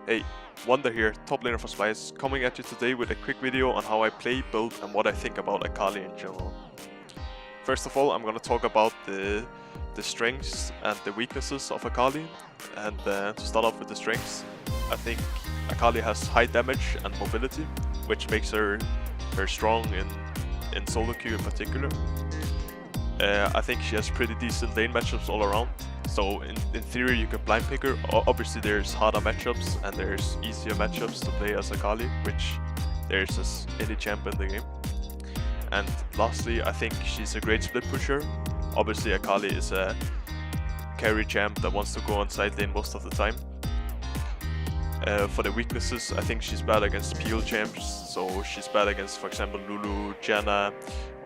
Hey, Wunder here, top laner for Splyce, coming at you today with a quick video on how I play, build, and what I think about AKALI in general. First of all, I'm gonna talk about the strengths and the weaknesses of AKALI, and to start off with the strengths, I think AKALI has high damage and mobility, which makes her strong in solo queue in particular. I think she has pretty decent lane matchups all around. So in theory you can blind pick her. Obviously there's harder matchups and there's easier matchups to play as AKALI, which there's as any champ in the game. And lastly, I think she's a great split pusher. Obviously AKALI is a carry champ that wants to go on side lane most of the time. For the weaknesses, I think she's bad against PL champs, so she's bad against, for example, Lulu, Janna,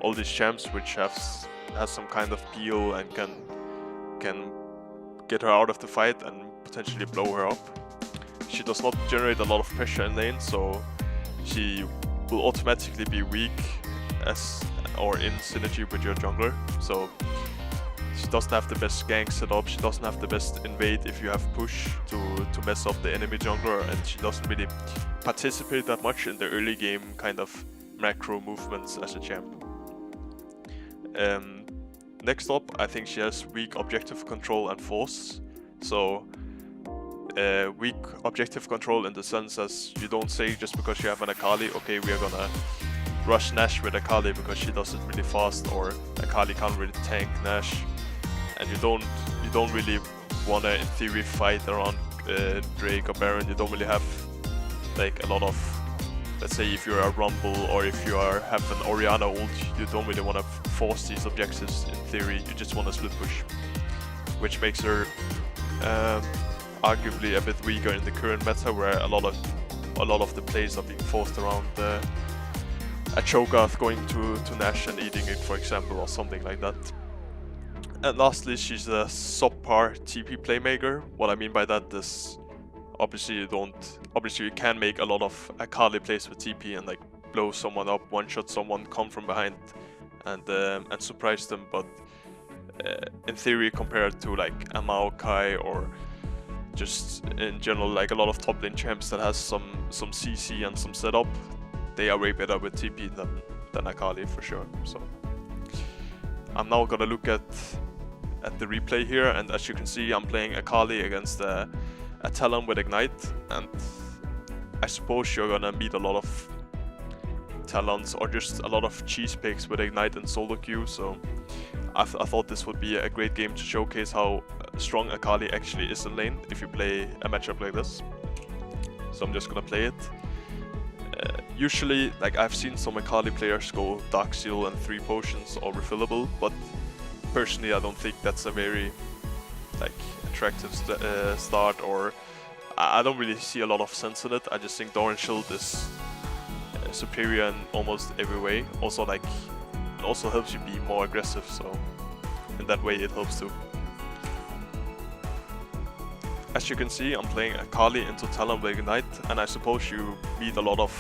all these champs which has some kind of PL and can get her out of the fight and potentially blow her up. She does not generate a lot of pressure in lane, so she will automatically be weak or in synergy with your jungler. So she doesn't have the best gank setup, she doesn't have the best invade if you have push to mess up the enemy jungler, and she doesn't really participate that much in the early game kind of macro movements as a champ. Next up, I think she has weak objective control and force. So weak objective control in the sense as you don't say just because you have an AKALI, okay, we are gonna rush Nash with AKALI because she does it really fast, or AKALI can't really tank Nash, and you don't really wanna in theory fight around Drake or Baron. You don't really have like a lot of, let's say if you're a Rumble or if you have an Orianna ult, you don't really want to force these objectives in theory, you just want to split push. Which makes her arguably a bit weaker in the current meta, where a lot of the plays are being forced around a Cho'Gath going to Nash and eating it, for example, or something like that. And lastly, she's a subpar TP playmaker. What I mean by that is, obviously you can make a lot of AKALI plays with TP and like blow someone up, one shot someone, come from behind and surprise them, but in theory compared to like a Maokai or just in general like a lot of top lane champs that has some CC and some setup, they are way better with TP than AKALI for sure. So I'm now gonna look at the replay here, and as you can see I'm playing AKALI against a Talon with Ignite, and I suppose you're gonna meet a lot of Talons or just a lot of cheese picks with Ignite and solo queue, so I thought this would be a great game to showcase how strong AKALI actually is in lane if you play a matchup like this. So I'm just gonna play it. Usually, like I've seen some AKALI players go Dark Seal and 3 potions or refillable, but personally I don't think that's a very like attractive start, or I don't really see a lot of sense in it. I just think Doran Shield is superior in almost every way. Also, like it also helps you be more aggressive, so in that way it helps too. As you can see, I'm playing AKALI into Talon with Ignite, and I suppose you meet a lot of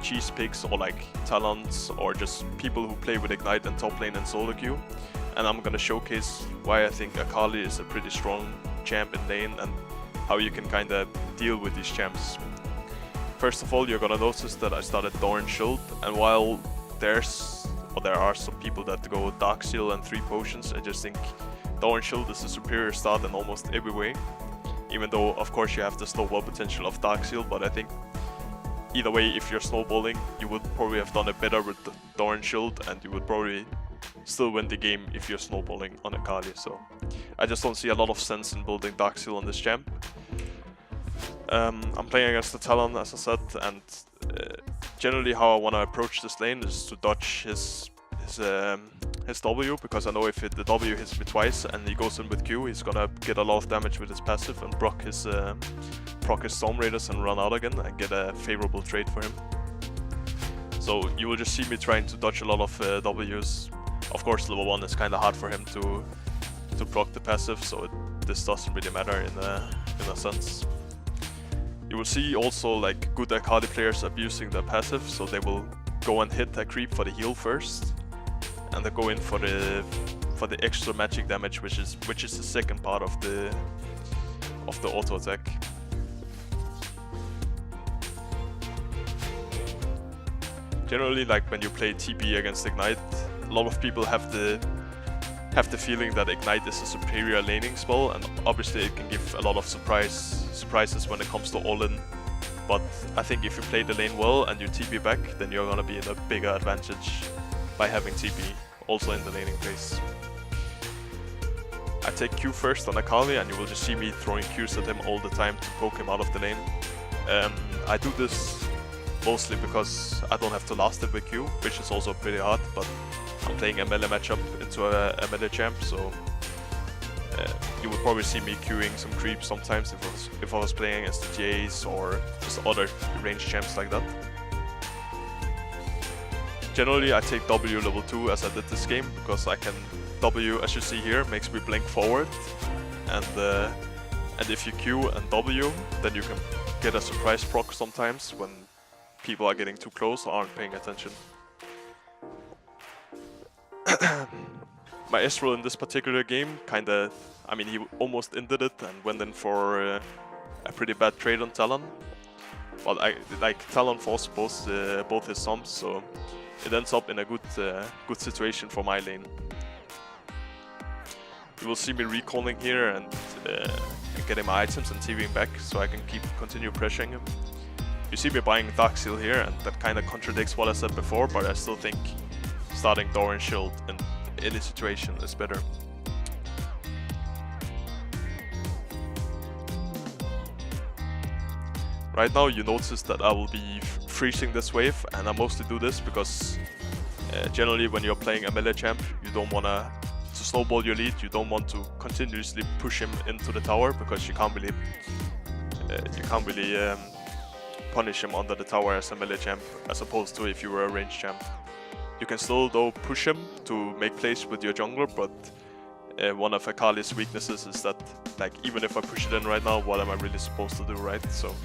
cheese picks or like Talons or just people who play with Ignite and top lane and solo queue. And I'm gonna showcase why I think AKALI is a pretty strong champ in lane and how you can kinda deal with these champs. First of all, you're gonna notice that I started Doran Shield, and while there are some people that go Dark Seal and 3 potions, I just think Doran Shield is a superior start in almost every way. Even though of course you have the snowball potential of Dark Seal, but I think either way, if you're snowballing, you would probably have done it better with the Doran Shield, and you would probably still win the game if you're snowballing on AKALI. So I just don't see a lot of sense in building Dark Seal on this champ. I'm playing against the Talon, as I said, and generally how I want to approach this lane is to dodge his W, because I know if the W hits me twice and he goes in with Q, he's gonna get a lot of damage with his passive and proc his Storm Raiders and run out again and get a favorable trade for him. So you will just see me trying to dodge a lot of Ws. Of course level 1 is kinda hard for him to proc the passive, so this doesn't really matter in a sense. You will see also like good AKALI players abusing their passive, so they will go and hit a creep for the heal first, and they go in for the extra magic damage, which is the second part of the auto attack. generally, like when you play TP against Ignite, a lot of people have the feeling that Ignite is a superior laning spell, and obviously it can give a lot of surprises when it comes to all-in. But I think if you play the lane well and you TP back, then you're gonna be in a bigger advantage by having TP, also in the laning phase. I take Q first on AKALI, and you will just see me throwing Qs at him all the time to poke him out of the lane. I do this mostly because I don't have to last it with Q, which is also pretty hard, but I'm playing a melee matchup into a melee champ, so you would probably see me queuing some creeps sometimes if I was playing against the Jays or just other ranged champs like that. Generally I take W level 2 as I did this game, because I can W, as you see here, makes me blink forward, and if you Q and W, then you can get a surprise proc sometimes when people are getting too close or aren't paying attention. My Ezreal in this particular game kinda, I mean, he almost ended it and went in for a pretty bad trade on Talon. But Talon forced both his sums, so it ends up in a good situation for my lane. You will see me recalling here and getting my items and TVing back so I can continue pressuring him. You see me buying Dark Seal here, and that kind of contradicts what I said before, but I still think starting Doran Shield in any situation is better. Right now you notice that I will be freezing this wave, and I mostly do this because generally when you're playing a melee champ, you don't want to snowball your lead, you don't want to continuously push him into the tower, because you can't really punish him under the tower as a melee champ, as opposed to if you were a ranged champ. You can still though push him to make plays with your jungler, but one of AKALI's weaknesses is that, like, even if I push it in right now, what am I really supposed to do, right? So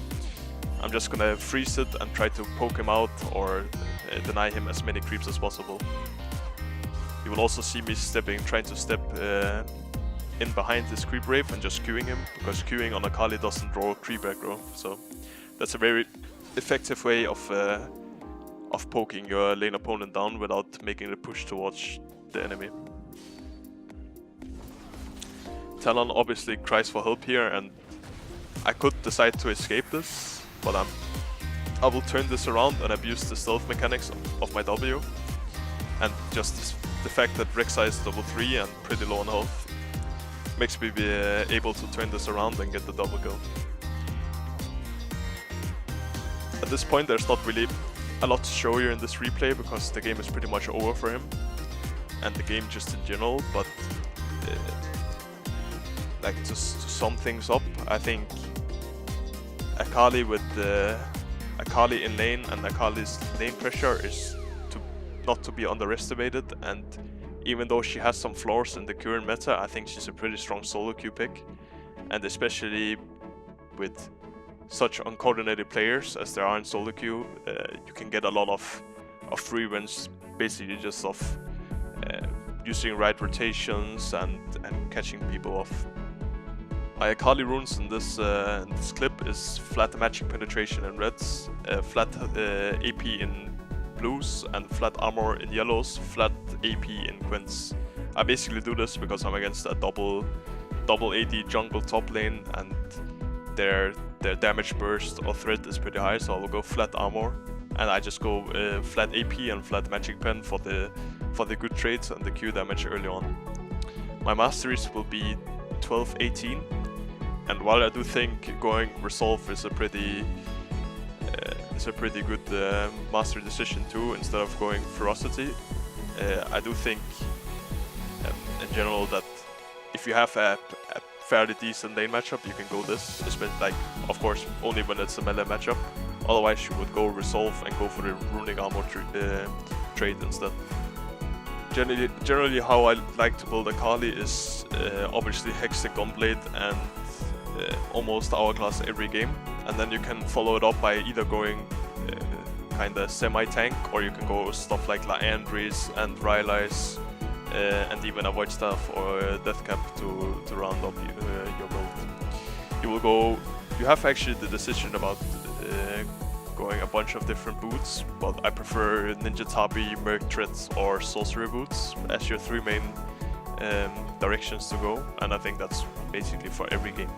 I'm just gonna freeze it and try to poke him out or deny him as many creeps as possible. You will also see me trying to step in behind this creep wave and just queuing him, because queuing on AKALI doesn't draw creep aggro. So that's a very effective way of poking your lane opponent down without making the push towards the enemy. Talon obviously cries for help here, and I could decide to escape this, but I will turn this around and abuse the stealth mechanics of my W, and just the fact that Rek'Sai is level 3 and pretty low on health makes me be able to turn this around and get the double kill. At this point there's not really a lot to show here in this replay, because the game is pretty much over for him, and the game just in general, but like to sum things up, I think AKALI with AKALI in lane and AKALI's lane pressure is not to be underestimated, and even though she has some flaws in the current meta, I think she's a pretty strong solo queue pick, and especially with such uncoordinated players as there are in solo queue, you can get a lot of free wins basically just of using right rotations and catching people off. My AKALI runes in this clip is flat magic penetration in reds, flat AP in blues, and flat armor in yellows, flat AP in quints. I basically do this because I'm against a double AD jungle top lane, and their damage burst or threat is pretty high, so I will go flat armor, and I just go flat AP and flat magic pen for the good trades and the Q damage early on. My masteries will be 12-18, and while I do think going resolve is a pretty good mastery decision too, instead of going ferocity, I do think in general that if you have a fairly decent lane matchup, you can go this, especially, like, of course only when it's a melee matchup. Otherwise you would go resolve and go for the runic armor trade instead. Generally how I like to build AKALI is obviously Hextech Gunblade and almost Hourglass every game, and then you can follow it up by either going kinda semi-tank, or you can go stuff like Liandry's and Rylai's, and even a Void Staff or Deathcap to round up your build. You have actually the decision about going a bunch of different boots, but I prefer Ninja Tabi, Merc Threads or Sorcery boots as your three main directions to go, and I think that's basically for every game.